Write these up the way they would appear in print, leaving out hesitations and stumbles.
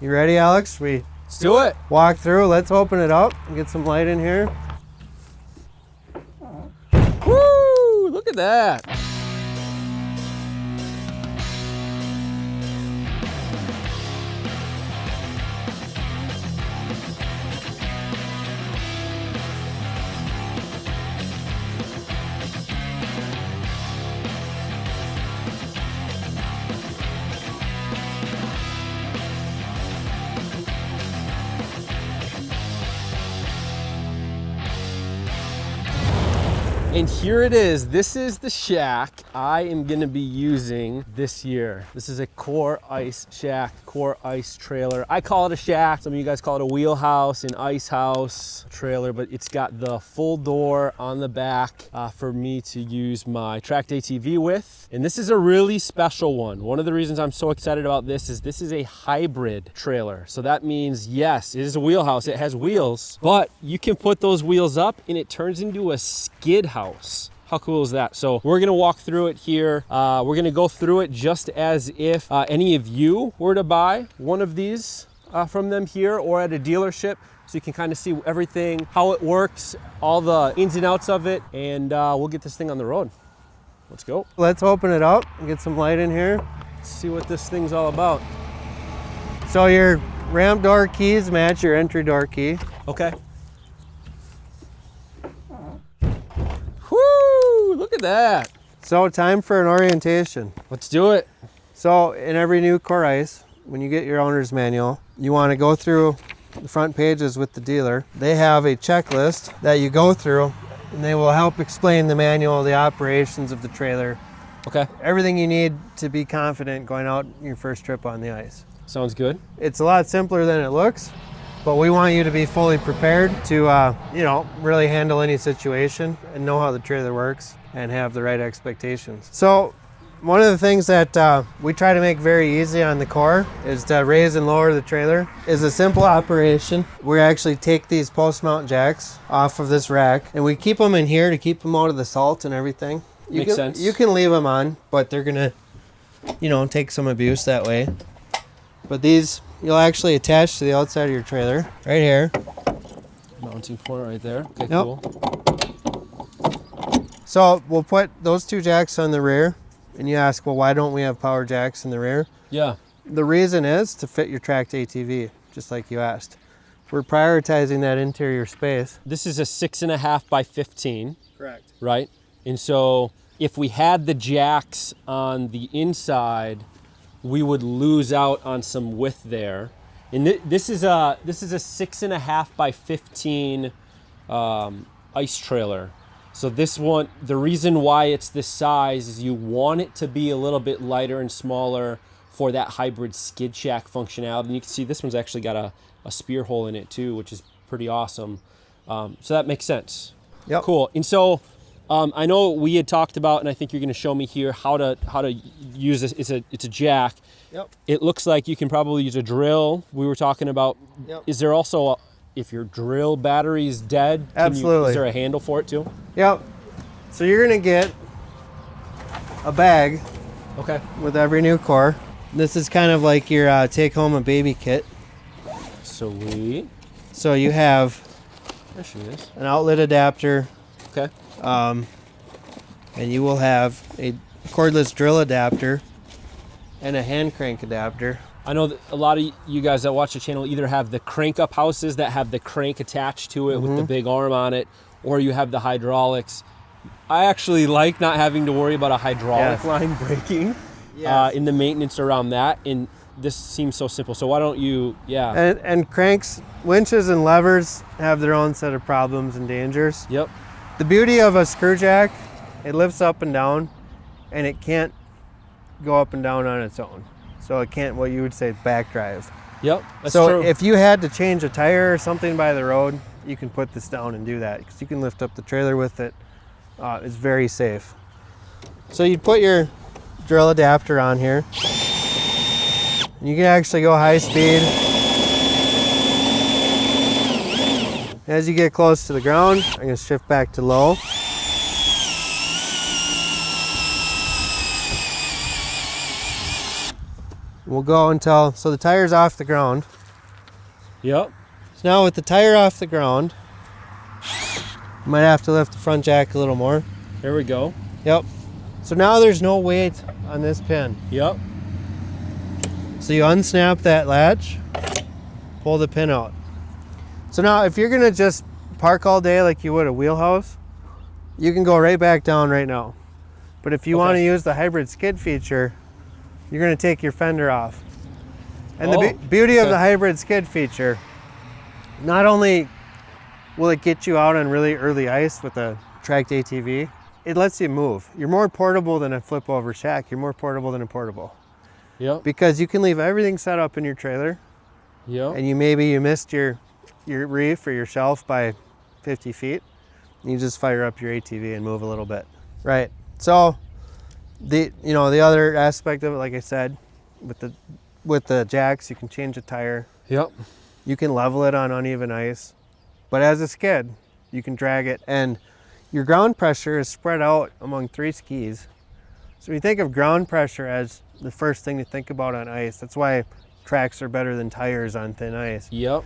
You ready, Alex? Let's do it. Walk through. Let's open it up and get some light in here. Woo! Look at that. And here it is. This is the shack I am going to be using this year. This is a Core Ice shack, Core Ice trailer. I call it a shack. Some of you guys call it a wheelhouse, an ice house trailer, but it's got the full door on the back for me to use my tracked ATV with. And this is a really special one. One of the reasons I'm so excited about this is a hybrid trailer. So that means, yes, it is a wheelhouse. It has wheels, but you can put those wheels up and it turns into a skid house. How cool is that? So we're gonna walk through it here. We're gonna go through it just as if any of you were to buy one of these from them here or at a dealership. So you can kind of see everything, how it works, all the ins and outs of it, and we'll get this thing on the road. Let's go. Let's open it up and get some light in here. Let's see what this thing's all about. So your ramp door keys match your entry door key. Okay. Woo! Look at that. So time for an orientation. Let's do it. So in every new Core Ice, when you get your owner's manual, you want to go through the front pages with the dealer. They have a checklist that you go through and they will help explain the manual, the operations of the trailer. Okay. Everything you need to be confident going out your first trip on the ice. Sounds good. It's a lot simpler than it looks, but we want you to be fully prepared to, really handle any situation and know how the trailer works and have the right expectations. So one of the things that we try to make very easy on the Core is to raise and lower the trailer. It's a simple operation. We actually take these post mount jacks off of this rack and we keep them in here to keep them out of the salt and everything. Makes sense. You can leave them on, but they're gonna, take some abuse that way. But these, you'll actually attach to the outside of your trailer, right here. Mounting point right there. Okay, Yep. cool. So we'll put those two jacks on the rear, and you ask, well, why don't we have power jacks in the rear? Yeah. The reason is to fit your tracked ATV, just like you asked. We're prioritizing that interior space. This is a 6.5 by 15. Correct. Right? And so if we had the jacks on the inside, we would lose out on some width there. And this is a 6.5 by 15 ice trailer. So this one, the reason why it's this size is you want it to be a little bit lighter and smaller for that hybrid skid shack functionality. And you can see this one's actually got a spear hole in it too, which is pretty awesome. So that makes sense. Yep. Cool. And so I know we had talked about, and I think you're going to show me here how to use this. It's a jack. Yep. It looks like you can probably use a drill. We were talking about. Yep. Is there also if your drill battery is dead? Absolutely. Is there a handle for it too? Yep. So you're gonna get a bag. Okay. With every new Core. This is kind of like your take home a baby kit. Sweet. So you have There she is. an outlet adapter. Okay. And you will have a cordless drill adapter and a hand crank adapter. I know that a lot of you guys that watch the channel either have the crank up houses that have the crank attached to it with the big arm on it, or you have the hydraulics. I actually like not having to worry about a hydraulic line breaking in the maintenance around that. And this seems so simple. So why don't you, And cranks, winches and levers have their own set of problems and dangers. Yep. The beauty of a screw jack, it lifts up and down, and it can't go up and down on its own. So it can't, what you would say, back drive. Yep, that's so true. If you had to change a tire or something by the road, you can put this down and do that because you can lift up the trailer with it. It's very safe. So you'd put your drill adapter on here. You can actually go high speed. As you get close to the ground, I'm going to shift back to low. We'll go until, so the tire's off the ground. Yep. So now with the tire off the ground, you might have to lift the front jack a little more. There we go. Yep. So now there's no weight on this pin. Yep. So you unsnap that latch, pull the pin out. So now if you're gonna just park all day like you would a wheelhouse, you can go right back down right now. But if you want to use the hybrid skid feature, you're gonna take your fender off. And the beauty of the hybrid skid feature, not only will it get you out on really early ice with a tracked ATV, it lets you move. You're more portable than a flip over shack. You're more portable than a portable. Yep. Because you can leave everything set up in your trailer. Yep. And you missed your reef or your shelf by 50 feet. You just fire up your ATV and move a little bit. Right. So the other aspect of it, like I said, with the jacks, you can change the tire. Yep. You can level it on uneven ice. But as a skid, you can drag it, and your ground pressure is spread out among 3 skis. So when you think of ground pressure as the first thing to think about on ice, that's why tracks are better than tires on thin ice. Yep.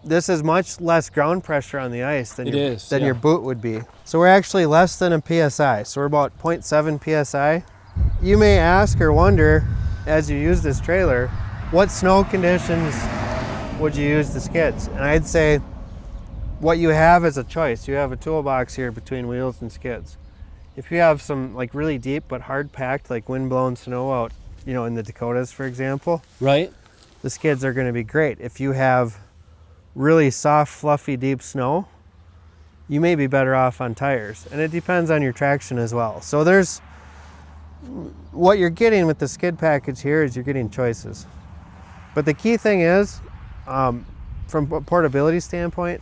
This is much less ground pressure on the ice than your boot would be. So we're actually less than a PSI. So we're about 0.7 PSI. You may ask or wonder, as you use this trailer, what snow conditions would you use the skids? And I'd say what you have is a choice. You have a toolbox here between wheels and skids. If you have some like really deep but hard packed, like wind-blown snow out, in the Dakotas, for example, right, the skids are going to be great. If you have really soft, fluffy, deep snow, you may be better off on tires. And it depends on your traction as well. So what you're getting with the skid package here is you're getting choices. But the key thing is, from a portability standpoint,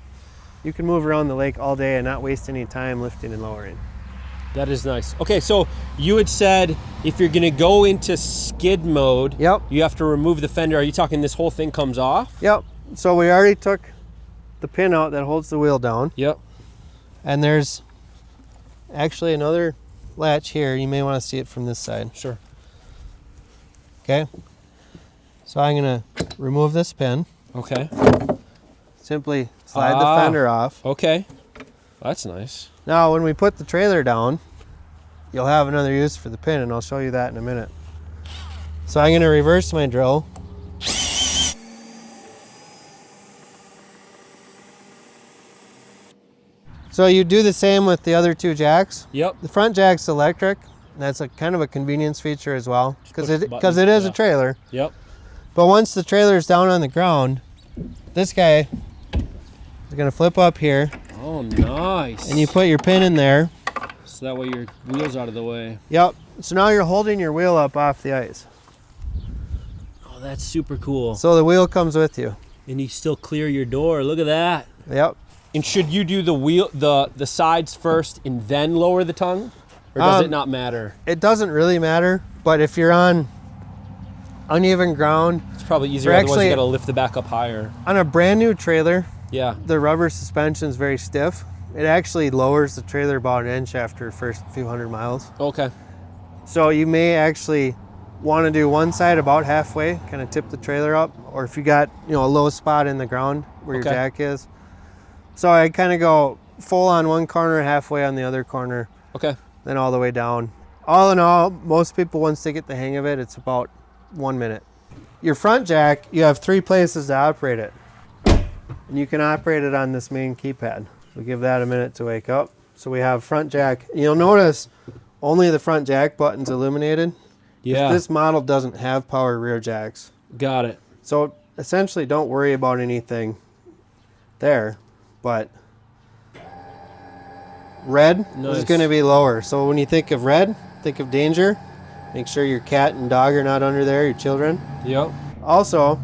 you can move around the lake all day and not waste any time lifting and lowering. That is nice. Okay, so you had said if you're gonna go into skid mode, yep, you have to remove the fender. Are you talking this whole thing comes off? Yep. So we already took the pin out that holds the wheel down. Yep. And there's actually another latch here. You may want to see it from this side. Sure. Okay. So I'm gonna remove this pin. Okay. Simply slide the fender off. Okay. That's nice. Now when we put the trailer down, you'll have another use for the pin, and I'll show you that in a minute. So I'm gonna reverse my drill. So you do the same with the other 2 jacks. Yep. The front jack's electric. That's a kind of a convenience feature as well, because it is a trailer. Yep. But once the trailer's down on the ground, this guy is gonna flip up here. Oh, nice. And you put your pin in there. So that way your wheel's out of the way. Yep. So now you're holding your wheel up off the ice. Oh, that's super cool. So the wheel comes with you. And you still clear your door. Look at that. Yep. And should you do the sides first and then lower the tongue? Or does it not matter? It doesn't really matter, but if you're on uneven ground, it's probably easier, otherwise you gotta lift the back up higher. On a brand new trailer, yeah, the rubber suspension is very stiff. It actually lowers the trailer about an inch after the first few hundred miles. Okay. So you may actually want to do one side about halfway, kind of tip the trailer up, or if you got a low spot in the ground where your jack is. So I kind of go full on one corner, halfway on the other corner. Okay. Then all the way down. All in all, most people, once they get the hang of it, it's about 1 minute. Your front jack, you have 3 places to operate it. And you can operate it on this main keypad. We'll give that a minute to wake up. So we have front jack. You'll notice only the front jack button's illuminated. Yeah. This model doesn't have power rear jacks. Got it. So essentially don't worry about anything there, but red is going to be lower. So when you think of red, think of danger. Make sure your cat and dog are not under there, your children. Yep. Also,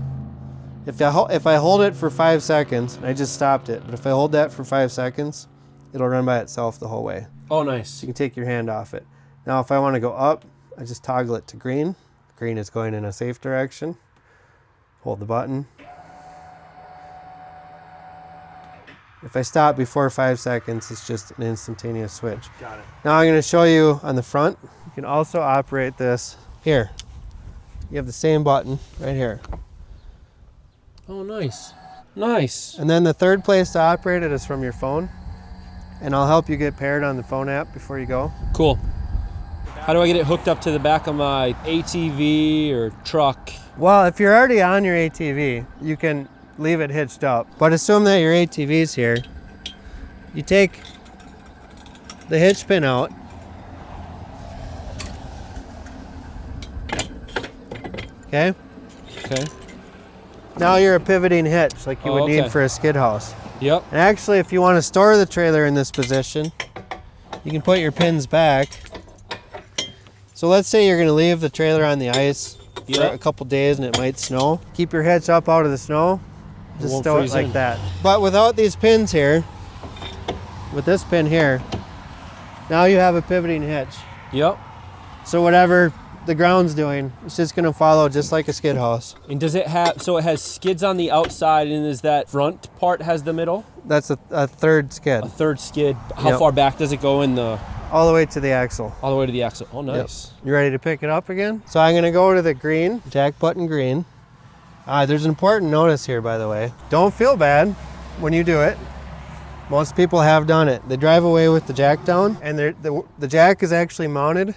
if I hold it for 5 seconds, I just stopped it, but if I hold that for 5 seconds, it'll run by itself the whole way. Oh, nice. So you can take your hand off it. Now, if I want to go up, I just toggle it to green. Green is going in a safe direction. Hold the button. If I stop before 5 seconds, it's just an instantaneous switch. Got it. Now I'm going to show you on the front. You can also operate this here. you have the same button right here. Oh, nice. Nice. And then the third place to operate it is from your phone. And I'll help you get paired on the phone app before you go. Cool. How do I get it hooked up to the back of my ATV or truck? Well, if you're already on your ATV, you can leave it hitched up. But assume that your ATV's here. You take the hitch pin out. Okay? Okay. Now you're a pivoting hitch like you would need for a skid house. Yep. And actually, if you want to store the trailer in this position, you can put your pins back. So let's say you're going to leave the trailer on the ice for a couple days and it might snow. Keep your hitch up out of the snow. Just stow it like that. But without these pins here, with this pin here, now you have a pivoting hitch. Yep. So whatever the ground's doing, it's just going to follow just like a skid house. And does it have, so it has skids on the outside, and is that front part has the middle? That's a third skid. A third skid. How far back does it go in the? All the way to the axle. All the way to the axle. Oh, nice. Yep. You ready to pick it up again? So I'm going to go to the green, jack button green. There's an important notice here, by the way. Don't feel bad when you do it. Most people have done it. They drive away with the jack down, and the jack is actually mounted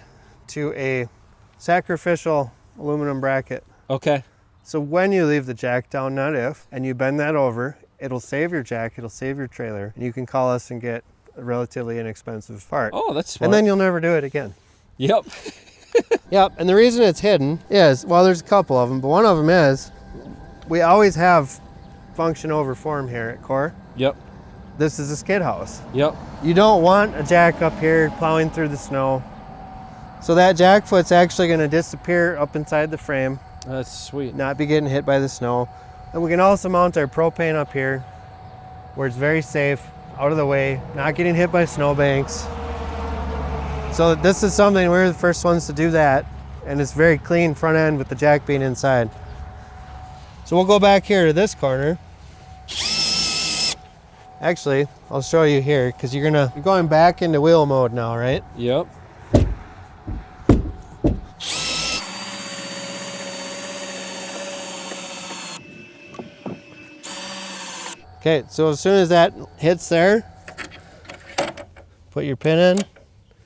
to a sacrificial aluminum bracket. Okay. So when you leave the jack down, not if, and you bend that over, it'll save your jack, it'll save your trailer, and you can call us and get a relatively inexpensive part. Oh, that's smart. And then you'll never do it again. Yep. Yep, and the reason it's hidden is, well, there's a couple of them, but one of them is, we always have function over form here at Core. Yep. This is a skid house. Yep. You don't want a jack up here plowing through the snow. So that jack foot's actually going to disappear up inside the frame. That's sweet. Not be getting hit by the snow. And we can also mount our propane up here where it's very safe, out of the way, not getting hit by snowbanks. So this is something, we're the first ones to do that. And it's very clean front end with the jack being inside. So we'll go back here to this corner. Actually, I'll show you here because you're going back into wheel mode now, right? Yep. Okay, so as soon as that hits there, put your pin in.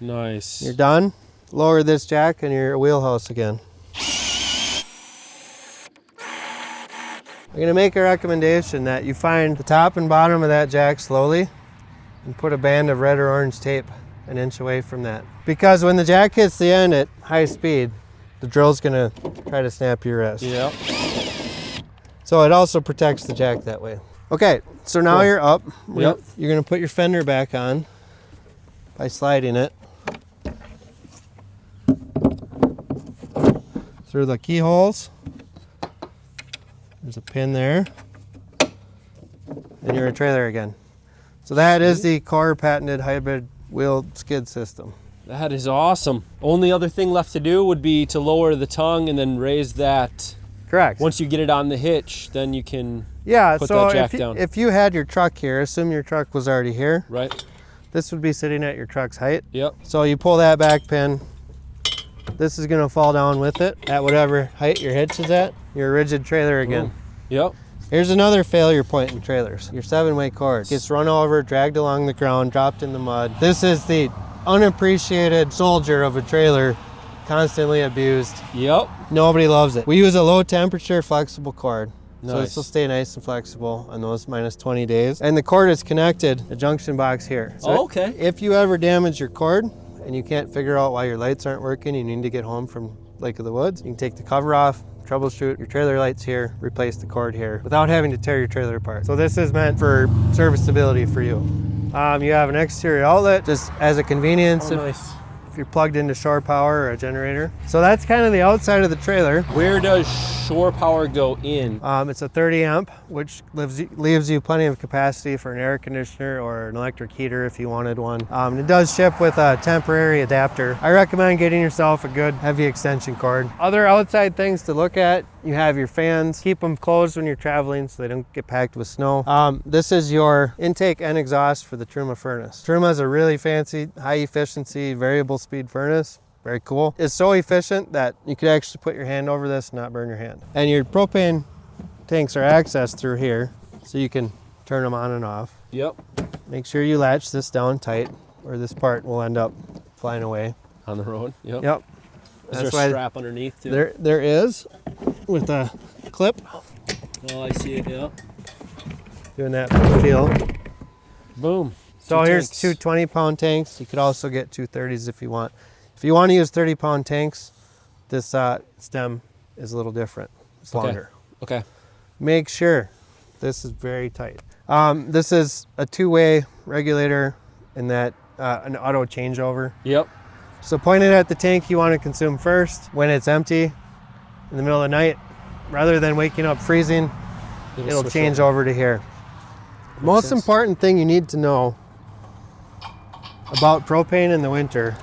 Nice. You're done. Lower this jack and your wheelhouse again. I'm going to make a recommendation that you find the top and bottom of that jack slowly and put a band of red or orange tape an inch away from that. Because when the jack hits the end at high speed, the drill's going to try to snap your wrist. Yep. So it also protects the jack that way. Okay, so now you're up. Yep. You're going to put your fender back on by sliding it through the keyholes. There's a pin there. And you're a trailer again. So that is the Core patented hybrid wheel skid system. That is awesome. Only other thing left to do would be to lower the tongue and then raise that. Correct. Once you get it on the hitch, then you can put so that jack down. If you had your truck here, assume your truck was already here. Right. This would be sitting at your truck's height. Yep. So you pull that back pin. This is going to fall down with it at whatever height your hitch is at. You're a rigid trailer again. Yep. Here's another failure point in trailers. Your 7-way cord gets run over, dragged along the ground, dropped in the mud. This is the unappreciated soldier of a trailer, constantly abused. Yep. Nobody loves it. We use a low temperature flexible cord. Nice. So this will stay nice and flexible on those minus 20 days. And the cord is connected, a junction box here. So okay. If you ever damage your cord and you can't figure out why your lights aren't working, you need to get home from Lake of the Woods, you can take the cover off, troubleshoot your trailer lights here, replace the cord here without having to tear your trailer apart. So this is meant for serviceability for you. You have an exterior outlet just as a convenience. Oh, nice. If you're plugged into shore power or a generator. So that's kind of the outside of the trailer. Where does shore power go in? It's a 30 amp, which leaves you plenty of capacity for an air conditioner or an electric heater if you wanted one. It does ship with a temporary adapter. I recommend getting yourself a good heavy extension cord. Other outside things to look at, you have your fans. Keep them closed when you're traveling so they don't get packed with snow. This is your intake and exhaust for the Truma furnace. Truma is a really fancy, high efficiency, variable speed furnace. Very cool. It's so efficient that you could actually put your hand over this and not burn your hand. And your propane tanks are accessed through here, so you can turn them on and off. Yep. Make sure you latch this down tight or this part will end up flying away. On the road. Yep. Yep. Is there a strap underneath too? There is, with a clip. Oh, I see it. Yep. Doing that feel. Boom. So here's tanks. two 20-pound tanks. You could also get two 30s if you want. If you want to use 30-pound tanks, this stem is a little different. It's longer. Okay. Make sure this is very tight. This is a two-way regulator in that an auto changeover. Yep. So point it at the tank you want to consume first. When it's empty in the middle of the night, rather than waking up freezing, it'll change over to here. Most important thing you need to know about propane in the winter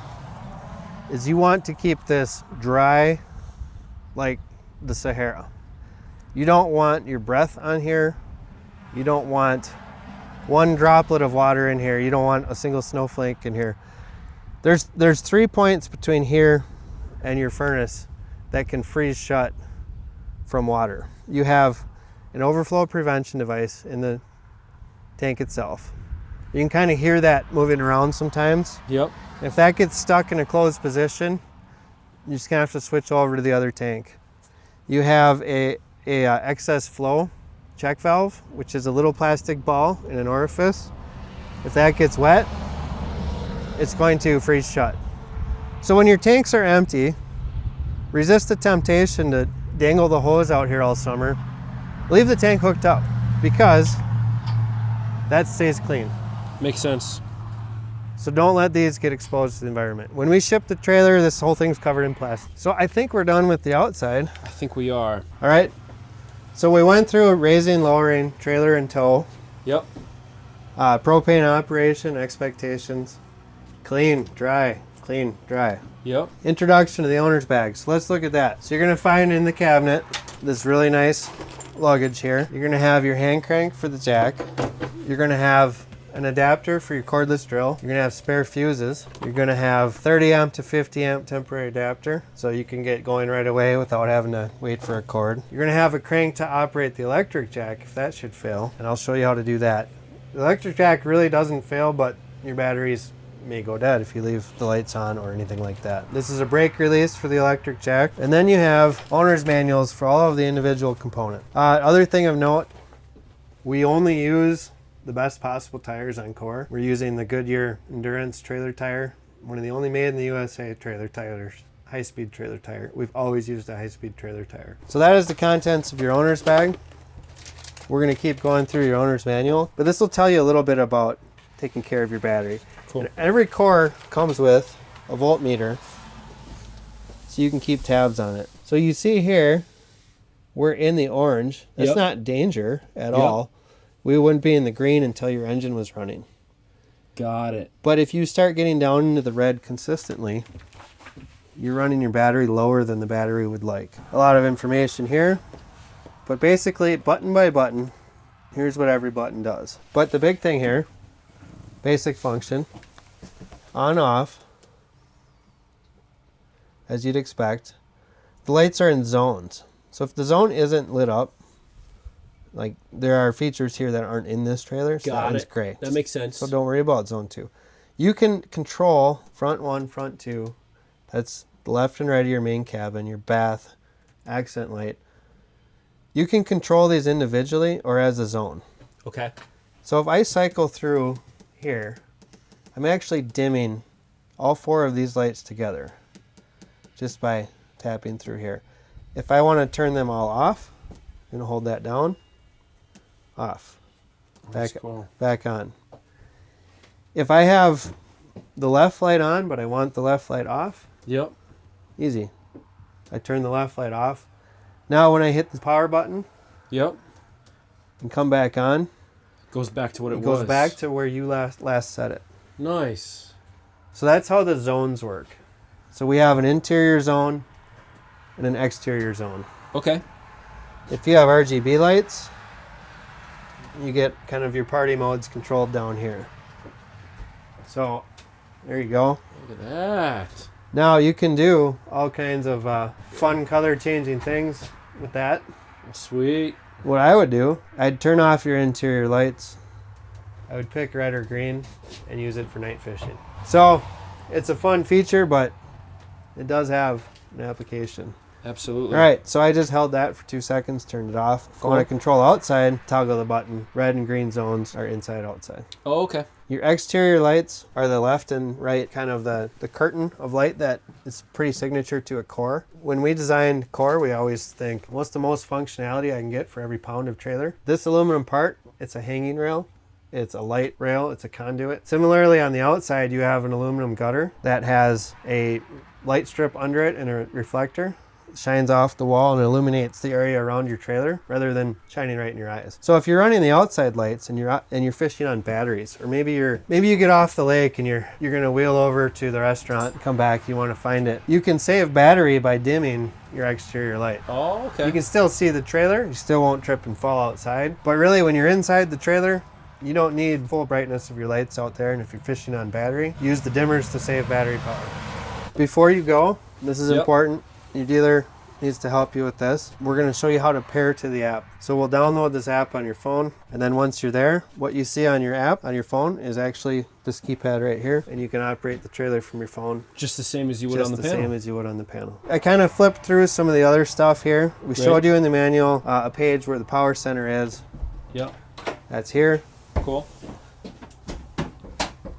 is you want to keep this dry like the Sahara. You don't want your breath on here. You don't want one droplet of water in here. You don't want a single snowflake in here. There's 3 points between here and your furnace that can freeze shut from water. You have an overflow prevention device in the tank itself. You can kind of hear that moving around sometimes. Yep. If that gets stuck in a closed position, you're just gonna have to switch over to the other tank. You have a excess flow check valve, which is a little plastic ball in an orifice. If that gets wet, it's going to freeze shut. So when your tanks are empty, resist the temptation to dangle the hose out here all summer. Leave the tank hooked up because that stays clean. Makes sense. So don't let these get exposed to the environment. When we ship the trailer, this whole thing's covered in plastic. So I think we're done with the outside. I think we are. All right. So we went through raising, lowering, trailer and tow, Yep. propane operation, expectations, clean, dry, clean, dry. Yep. Introduction to the owner's bag. So let's look at that. So you're gonna find in the cabinet this really nice luggage here. You're gonna have your hand crank for the jack. You're gonna have an adapter for your cordless drill. You're gonna have spare fuses. You're gonna have 30 amp to 50 amp temporary adapter, so you can get going right away without having to wait for a cord. You're gonna have a crank to operate the electric jack if that should fail, and I'll show you how to do that. The electric jack really doesn't fail, but your batteries may go dead if you leave the lights on or anything like that. This is a brake release for the electric jack, and then you have owner's manuals for all of the individual components. Other thing of note, we only use the best possible tires on core. We're using the Goodyear Endurance trailer tire, one of the only made in the USA trailer tires, high-speed trailer tire. We've always used a high-speed trailer tire. So that is the contents of your owner's bag. We're gonna keep going through your owner's manual, but this will tell you a little bit about taking care of your battery. Cool. And every core comes with a voltmeter, so you can keep tabs on it. So you see here, we're in the orange. That's Yep. not danger at all. We wouldn't be in the green until your engine was running. Got it. But if you start getting down into the red consistently, you're running your battery lower than the battery would like. A lot of information here, but basically button by button, here's what every button does. But the big thing here, basic function, on off, as you'd expect. The lights are in zones. So if the zone isn't lit up, like there are features here that aren't in this trailer, so that one's gray. That makes sense. So don't worry about zone 2. You can control front 1, front 2. That's the left and right of your main cabin, your bath, accent light. You can control these individually or as a zone. Okay. So if I cycle through here, I'm actually dimming all 4 of these lights together just by tapping through here. If I want to turn them all off, I'm going to hold that down. Off. Back on. If I have the left light on, but I want the left light off, Yep. easy. I turn the left light off. Now when I hit the power button Yep. and come back on, Goes back to what it was. goes back to where you last set it. Nice. So that's how the zones work. So we have an interior zone and an exterior zone. Okay. If you have RGB lights, you get kind of your party modes controlled down here. So there you go. Look at that. Now you can do all kinds of fun color changing things with that. Sweet. What I would do, I'd turn off your interior lights. I would pick red or green and use it for night fishing. So it's a fun feature, but it does have an application. Absolutely. All right, so I just held that for 2 seconds, turned it off. If I want to control outside, toggle the button. Red and green zones are inside, outside. Oh, okay. Your exterior lights are the left and right, kind of the curtain of light that is pretty signature to a core. When we designed core, we always think, what's the most functionality I can get for every pound of trailer? This aluminum part, it's a hanging rail. It's a light rail, it's a conduit. Similarly, on the outside, you have an aluminum gutter that has a light strip under it and a reflector. Shines off the wall and illuminates the area around your trailer rather than shining right in your eyes. So if you're running the outside lights and you're fishing on batteries, or maybe you get off the lake and you're gonna wheel over to the restaurant, come back, you want to find it, you can save battery by dimming your exterior light. Oh, okay. You can still see the trailer, you still won't trip and fall outside, but really when you're inside the trailer, you don't need full brightness of your lights out there, and if you're fishing on battery, use the dimmers to save battery power. Before you go, this is important. Your dealer needs to help you with this. We're going to show you how to pair to the app. So we'll download this app on your phone, and then once you're there, what you see on your app, on your phone, is actually this keypad right here, and you can operate the trailer from your phone. Just the same as you would on the panel? Just the same as you would on the panel. I kind of flipped through some of the other stuff here. We showed you in the manual a page where the power center is. Yep. That's here. Cool.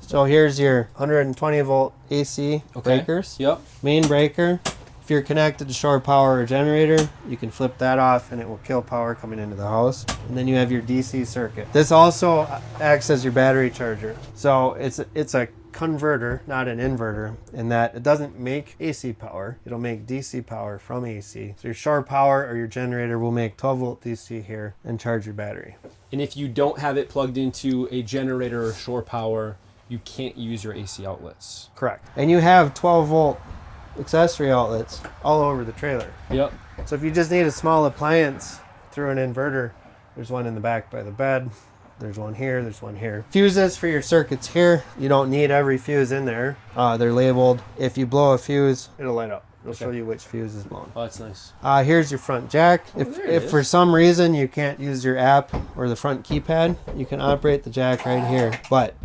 So here's your 120 volt AC breakers. Yep. Main breaker. If you're connected to shore power or generator, you can flip that off and it will kill power coming into the house. And then you have your DC circuit. This also acts as your battery charger. So it's a converter, not an inverter, in that it doesn't make AC power. It'll make DC power from AC. So your shore power or your generator will make 12 volt DC here and charge your battery. And if you don't have it plugged into a generator or shore power, you can't use your AC outlets. Correct. And you have 12 volt accessory outlets all over the trailer. Yep. So if you just need a small appliance through an inverter, there's one in the back by the bed. There's one here, there's one here. Fuses for your circuits here. You don't need every fuse in there. They're labeled. If you blow a fuse, it'll light up. It'll show you which fuse is blown. Oh, that's nice. Here's your front jack. If for some reason you can't use your app or the front keypad, you can operate the jack right here. But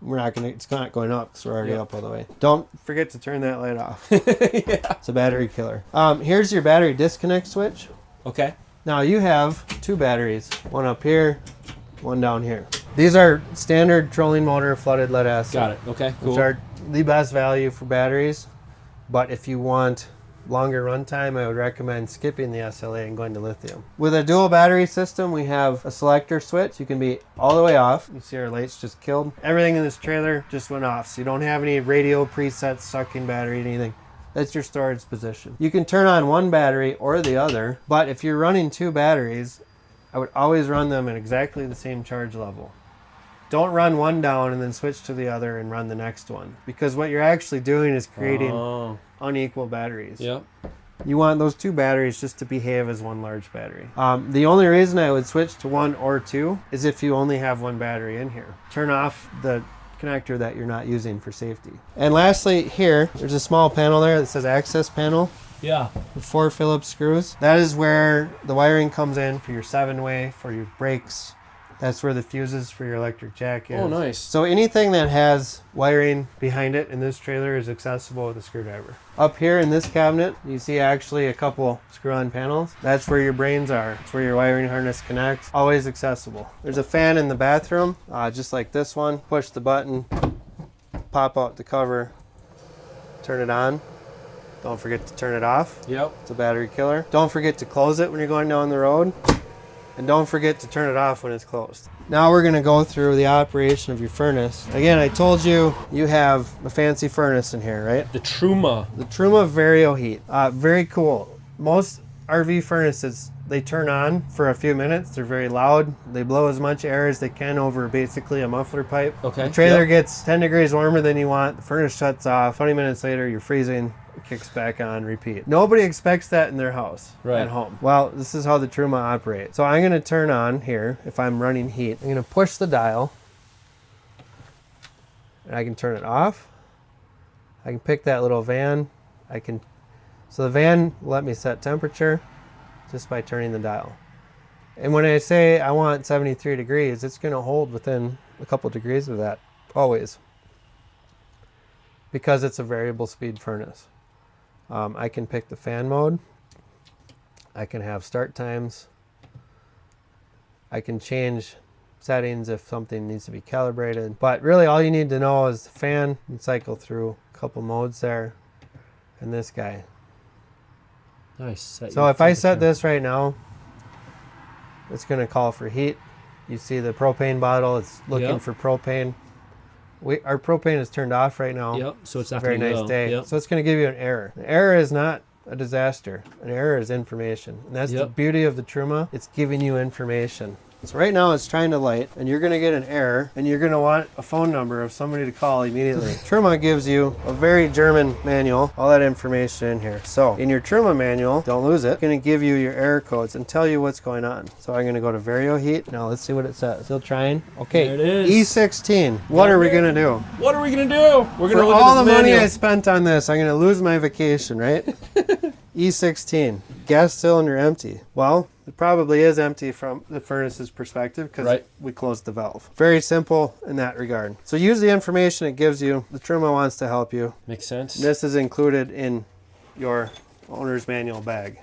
it's not going up because we're already up all the way. Don't forget to turn that light off. It's a battery killer. Here's your battery disconnect switch. Okay. Now you have two batteries, one up here, one down here. These are standard trolling motor flooded lead acid. Got it. Okay, cool. Which are the best value for batteries. But if you want longer runtime, I would recommend skipping the SLA and going to lithium. With a dual battery system, we have a selector switch. You can be all the way off. You see our lights just killed. Everything in this trailer just went off. So you don't have any radio presets, sucking battery, anything. That's your storage position. You can turn on one battery or the other, but if you're running two batteries, I would always run them at exactly the same charge level. Don't run one down and then switch to the other and run the next one, because what you're actually doing is creating unequal batteries. Yep. You want those two batteries just to behave as one large battery. The only reason I would switch to one or two is if you only have one battery in here. Turn off the connector that you're not using for safety. And lastly, here, there's a small panel there that says access panel. Yeah. With 4 Phillips screws. That is where the wiring comes in for your 7-way, for your brakes. That's where the fuses for your electric jack is. Oh, nice. So anything that has wiring behind it in this trailer is accessible with a screwdriver. Up here in this cabinet, you see actually a couple screw-on panels. That's where your brains are. It's where your wiring harness connects. Always accessible. There's a fan in the bathroom, just like this one. Push the button, pop out the cover, turn it on. Don't forget to turn it off. Yep. It's a battery killer. Don't forget to close it when you're going down the road. And don't forget to turn it off when it's closed. Now we're going to go through the operation of your furnace. Again, I told you you have a fancy furnace in here, right? The Truma. The Truma Vario Heat. Very cool. Most RV furnaces, they turn on for a few minutes. They're very loud. They blow as much air as they can over basically a muffler pipe. Okay. The trailer gets 10 degrees warmer than you want. The furnace shuts off. 20 minutes later, you're freezing. Kicks back on, repeat. Nobody expects that in their house at home. Well, this is how the Truma operates. So I'm going to turn on here, if I'm running heat, I'm going to push the dial, and I can turn it off. I can pick that little van So the van will let me set temperature just by turning the dial. And when I say I want 73 degrees, it's going to hold within a couple degrees of that, always. Because it's a variable speed furnace. I can pick the fan mode. I can have start times. I can change settings if something needs to be calibrated. But really all you need to know is the fan and cycle through a couple modes there. And this guy. Nice. So if I set this right now, it's going to call for heat. You see the propane bottle, it's looking for propane. Our propane is turned off right now. Yep, so it's not a very nice day. Yep. So it's going to give you an error. An error is not a disaster. An error is information. And that's the beauty of the Truma. It's giving you information. So right now it's trying to light, and you're going to get an error, and you're going to want a phone number of somebody to call immediately. Truma gives you a very German manual, all that information in here. So in your Truma manual, don't lose it, it's going to give you your error codes and tell you what's going on. So I'm going to go to Vario Heat. Now let's see what it says. Still trying. Okay, there it is. E16. What are we going to do? What are we going to do? We're going to For look at all this the money manual. I spent on this, I'm going to lose my vacation, right? E16. Gas cylinder empty. Well, it probably is empty from the furnace's perspective because we closed the valve. Very simple in that regard. So use the information it gives you. The Truma wants to help you. Makes sense. This is included in your owner's manual bag.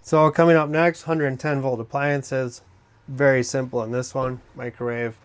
So coming up next, 110 volt appliances. Very simple in this one. Microwave.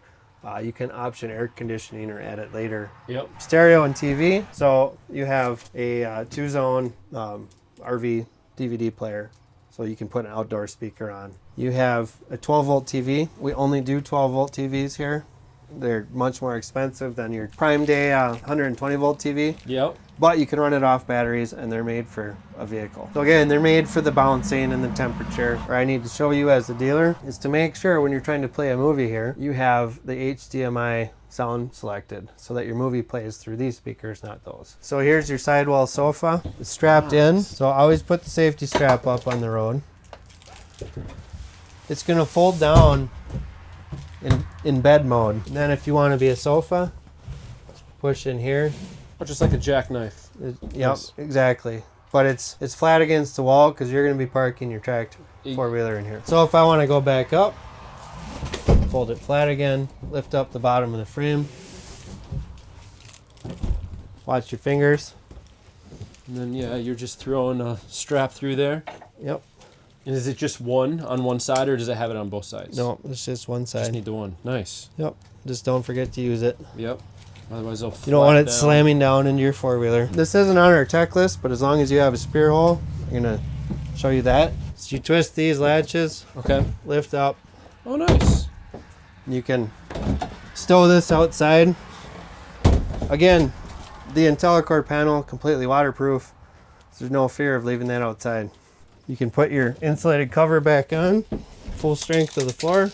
You can option air conditioning or add it later. Yep. Stereo and TV. So you have a 2-zone RV DVD player. So you can put an outdoor speaker on. You have a 12 volt TV. We only do 12 volt TVs here. They're much more expensive than your prime day 120 volt TV. Yep. But you can run it off batteries and they're made for a vehicle. So again, they're made for the bouncing and the temperature. What I need to show you as the dealer is to make sure when you're trying to play a movie here, you have the HDMI sound selected so that your movie plays through these speakers, not those. So here's your sidewall sofa. It's strapped in. So always put the safety strap up on the road. It's gonna fold down in bed mode. And then if you want to be a sofa, push in here. Or just like a jackknife. Yep, Yes. exactly. But it's flat against the wall because you're going to be parking your tractor four-wheeler in here. So if I want to go back up, fold it flat again, lift up the bottom of the frame. Watch your fingers. And then, you're just throwing a strap through there. Yep. And is it just one on one side, or does it have it on both sides? No, it's just one side. Just need the one. Nice. Yep. Just don't forget to use it. Yep. Otherwise, they'll You don't want it down. slamming down into your four-wheeler. This isn't on our tech list, but as long as you have a spear hole, I'm going to show you that. So you twist these latches, Okay. lift up. Oh, nice. You can stow this outside. Again, the intelli-core panel, completely waterproof. So there's no fear of leaving that outside. You can put your insulated cover back on, full strength to the floor.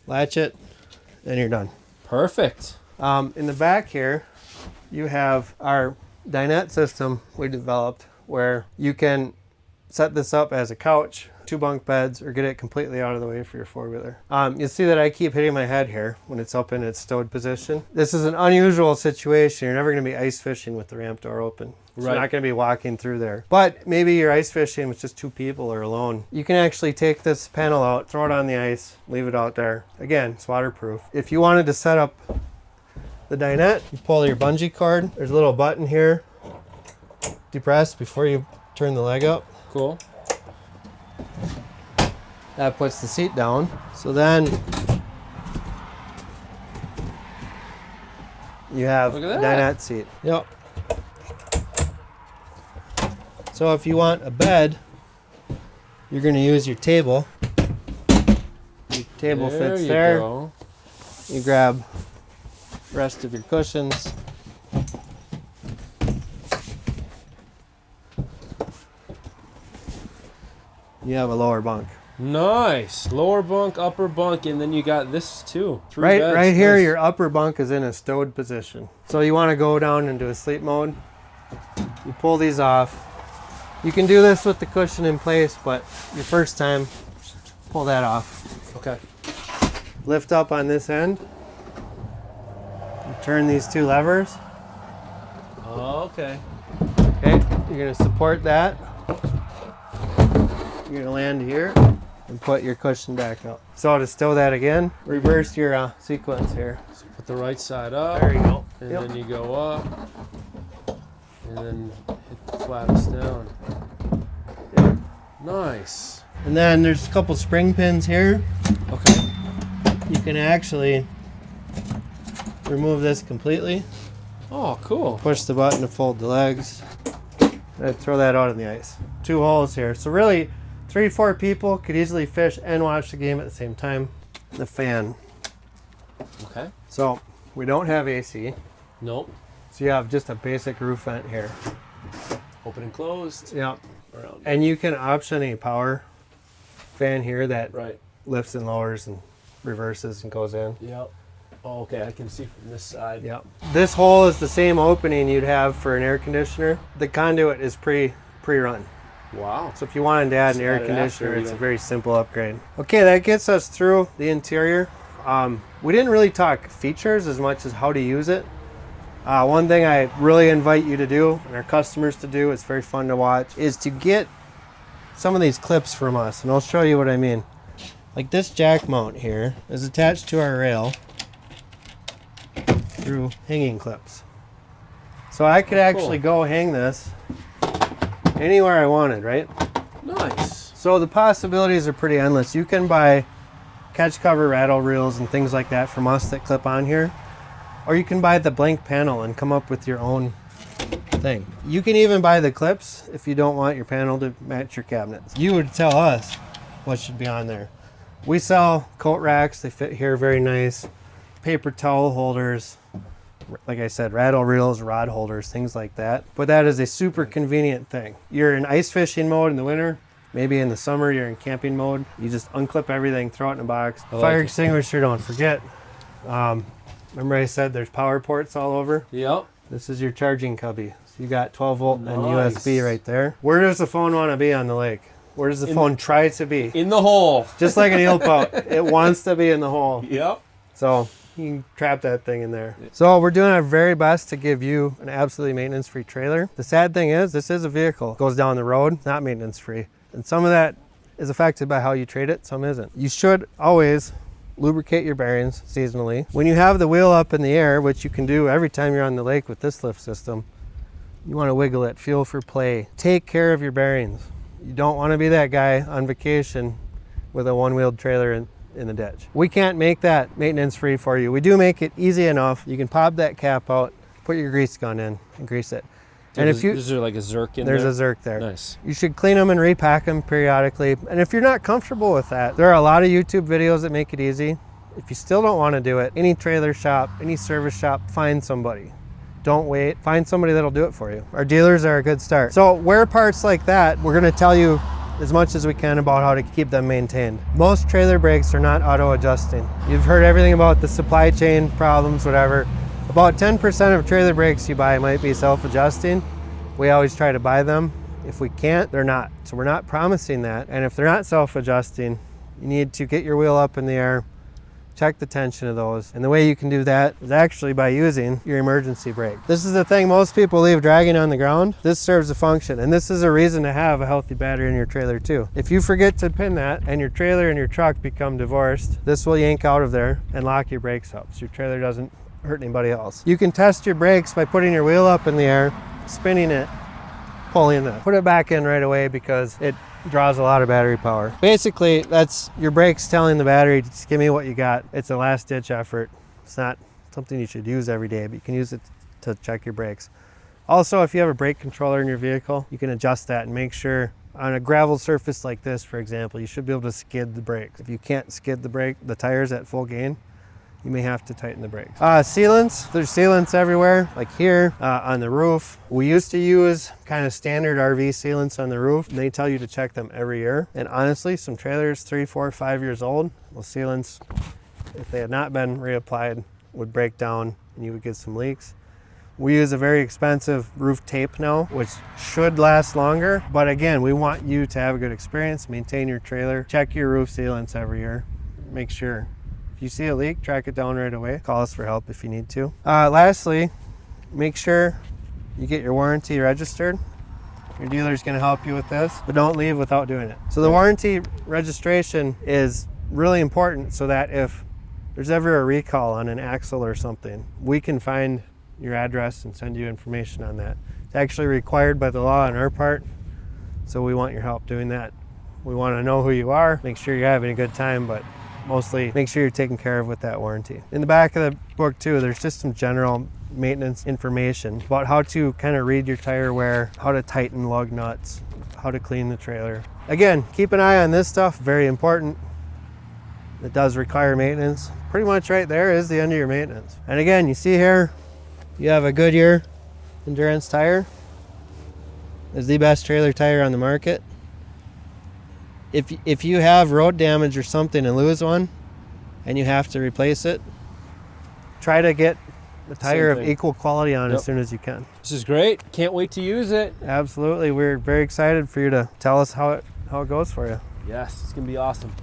Latch it, and you're done. Perfect. In the back here, you have our Dinette system we developed where you can set this up as a couch, 2 bunk beds, or get it completely out of the way for your four-wheeler. You'll see that I keep hitting my head here when it's up in its stowed position. This is an unusual situation. You're never going to be ice fishing with the ramp door open. So you're not going to be walking through there. But maybe you're ice fishing with just 2 people or alone. You can actually take this panel out, throw it on the ice, leave it out there. Again, it's waterproof. If you wanted to set up the Dinette, you pull your bungee cord. There's a little button here. Depress before you turn the leg up. Cool. That puts the seat down. So then you have Look a at that. dinette seat. Yep. So if you want a bed, you're going to use your table. Your table fits there. Go. You grab the rest of your cushions. You have a lower bunk. Nice. Lower bunk, upper bunk, and then you got this too. 3 beds. Right here, Nice. your upper bunk is in a stowed position. So you want to go down into a sleep mode. You pull these off. You can do this with the cushion in place, but your first time, pull that off. Okay. Lift up on this end. You turn these 2 levers. Oh, okay. Okay, you're gonna support that. You're gonna land here and put your cushion back up. So to stow that again, reverse your sequence here. So put the right side up. There you go. And Yep. then you go up. And then hit the flattest down. Yep. Nice. And then there's a couple spring pins here. Okay. You can actually remove this completely. Oh, cool. Push the button to fold the legs. And throw that out in the ice. 2 holes here. So really, 3-4 people could easily fish and watch the game at the same time. The fan. Okay. So we don't have AC. Nope. So you have just a basic roof vent here. Open and closed. Yeah. Around. And you can option a power fan here that Right. lifts and lowers and reverses and goes in. Yep. Oh, okay. I can see from this side. Yeah. This hole is the same opening you'd have for an air conditioner. The conduit is pre-run. Wow. So if you wanted to add an Just air add it conditioner, after, it's a yeah. very simple upgrade. Okay, that gets us through the interior. We didn't really talk features as much as how to use it. One thing I really invite you to do, and our customers to do, it's very fun to watch, is to get some of these clips from us, and I'll show you what I mean. Like this jack mount here is attached to our rail through hanging clips. So I could actually go hang this anywhere I wanted, right? Nice. So the possibilities are pretty endless. You can buy catch cover rattle reels and things like that from us that clip on here. Or you can buy the blank panel and come up with your own thing. You can even buy the clips if you don't want your panel to match your cabinets. You would tell us what should be on there. We sell coat racks, they fit here very nice. Paper towel holders, like I said, rattle reels, rod holders, things like that. But that is a super convenient thing. You're in ice fishing mode in the winter, maybe in the summer you're in camping mode. You just unclip everything, throw it in a box. Fire extinguisher, don't forget. Remember I said there's power ports all over? Yep. This is your charging cubby. So you got 12 volt and Nice. USB right there. Where does the phone want to be on the lake? Where does the phone try to be? In the hole. Just like an eel pout, it wants to be in the hole. Yep. So you can trap that thing in there. So we're doing our very best to give you an absolutely maintenance-free trailer. The sad thing is, this is a vehicle. It goes down the road, not maintenance-free. And some of that is affected by how you trade it, some isn't. You should always lubricate your bearings seasonally. When you have the wheel up in the air, which you can do every time you're on the lake with this lift system, you want to wiggle it, feel for play. Take care of your bearings. You don't want to be that guy on vacation with a one-wheeled trailer in the ditch. We can't make that maintenance free for you. We do make it easy enough. You can pop that cap out, put your grease gun in and grease it. And if you, is there like a Zerk in there? there's a Zerk there. Nice. You should clean them and repack them periodically. And if you're not comfortable with that, there are a lot of YouTube videos that make it easy. If you still don't want to do it, any trailer shop, any service shop, find somebody. Don't wait, find somebody that'll do it for you. Our dealers are a good start. So wear parts like that, we're gonna tell you as much as we can about how to keep them maintained. Most trailer brakes are not auto adjusting. You've heard everything about the supply chain problems, whatever. About 10% of trailer brakes you buy might be self-adjusting. We always try to buy them. If we can't, they're not. So we're not promising that. And if they're not self-adjusting, you need to get your wheel up in the air, check the tension of those. And the way you can do that is actually by using your emergency brake. This is the thing most people leave dragging on the ground. This serves a function, and this is a reason to have a healthy battery in your trailer too. If you forget to pin that and your trailer and your truck become divorced, this will yank out of there and lock your brakes up so your trailer doesn't hurt anybody else. You can test your brakes by putting your wheel up in the air, spinning it, pulling it. Put it back in right away because it draws a lot of battery power. Basically, that's your brakes telling the battery, just give me what you got. It's a last ditch effort. It's not something you should use every day, but you can use it to check your brakes. Also, if you have a brake controller in your vehicle, you can adjust that and make sure on a gravel surface like this, for example, you should be able to skid the brakes. If you can't skid the tires at full gain, you may have to tighten the brakes. Sealants, there's sealants everywhere, like here on the roof. We used to use kind of standard RV sealants on the roof, and they tell you to check them every year. And honestly, some trailers 3, 4, 5 years old, those sealants, if they had not been reapplied, would break down and you would get some leaks. We use a very expensive roof tape now, which should last longer. But again, we want you to have a good experience, maintain your trailer, check your roof sealants every year, make sure. If you see a leak, track it down right away. Call us for help if you need to. Lastly, make sure you get your warranty registered. Your dealer's going to help you with this, but don't leave without doing it. So the warranty registration is really important so that if there's ever a recall on an axle or something, we can find your address and send you information on that. It's actually required by the law on our part, so we want your help doing that. We want to know who you are, make sure you're having a good time, but mostly make sure you're taken care of with that warranty. In the back of the book too, there's just some general maintenance information about how to kind of read your tire wear, how to tighten lug nuts, how to clean the trailer. Again, keep an eye on this stuff, very important. It does require maintenance. Pretty much right there is the end of your maintenance. And again, you see here, you have a Goodyear Endurance tire. It's the best trailer tire on the market. If you have road damage or something and lose one and you have to replace it, try to get a tire of equal quality on as soon as you can. This is great. Can't wait to use it. Absolutely. We're very excited for you to tell us how it goes for you. Yes, it's gonna be awesome.